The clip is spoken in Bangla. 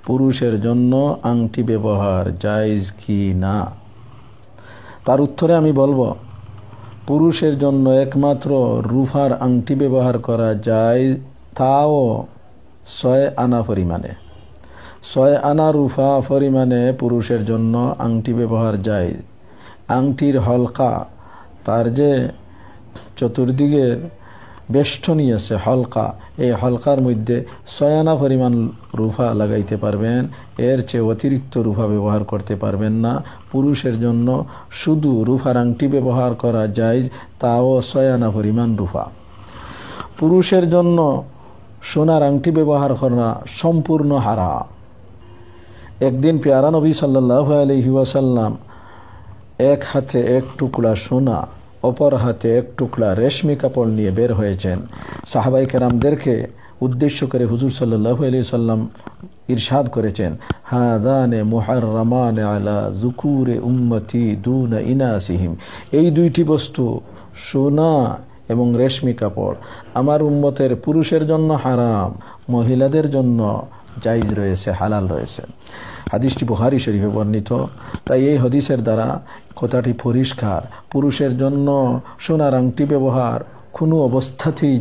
পুরুষের জন্য আংটি ব্যবহার জায়েজ কি না? তার উত্তরে আমি বলবো, পুরুষের জন্য একমাত্র রূপার আংটি ব্যবহার করা যায়, তাও 6 আনা পরিমাণে। 6 আনা রূপা পরিমাণে পুরুষের জন্য আংটি ব্যবহার যায়। আংটির হলকা, তার যে চতুর্দিকের বেষ্টনী আছে হলকা, এই হলকার মধ্যে 6 আনা পরিমাণ রূপা লাগাইতে পারবেন, এর চেয়ে অতিরিক্ত রূপা ব্যবহার করতে পারবেন না। পুরুষের জন্য শুধু রূপার আংটি ব্যবহার করা যায়, তাও 6 আনা পরিমাণ রূপা। পুরুষের জন্য সোনার আংটি ব্যবহার করা সম্পূর্ণ হারাম। একদিন পেয়ারা নবী সাল্লাল্লাহু আলাইহি ওয়াসাল্লাম এক হাতে এক টুকরা সোনা, অপর হাতে এক টুকরা রেশমি কাপড় নিয়ে বের হয়েছেন। সাহাবায়ে কেরামদেরকে উদ্দেশ্য করে হুজুর সাল্লাল্লাহু আলাইহি ওয়াসাল্লাম ইরশাদ করেছেন, হাদানে মুহাররামানে আলা যুকুরে উম্মতি দুনা ইনাসিহিম। এই দুইটি বস্তু, সোনা এবং রেশমি কাপড়, আমার উম্মতের পুরুষের জন্য হারাম, মহিলাদের জন্য জায়েজ রয়েছে, হালাল রয়েছে। হাদিসটি বুখারী শরীফে বর্ণিত। তাই এই হাদিসের দ্বারা কথাটি পরিষ্কার, পুরুষের জন্য সোনার আংটি ব্যবহার কোনো অবস্থাতেই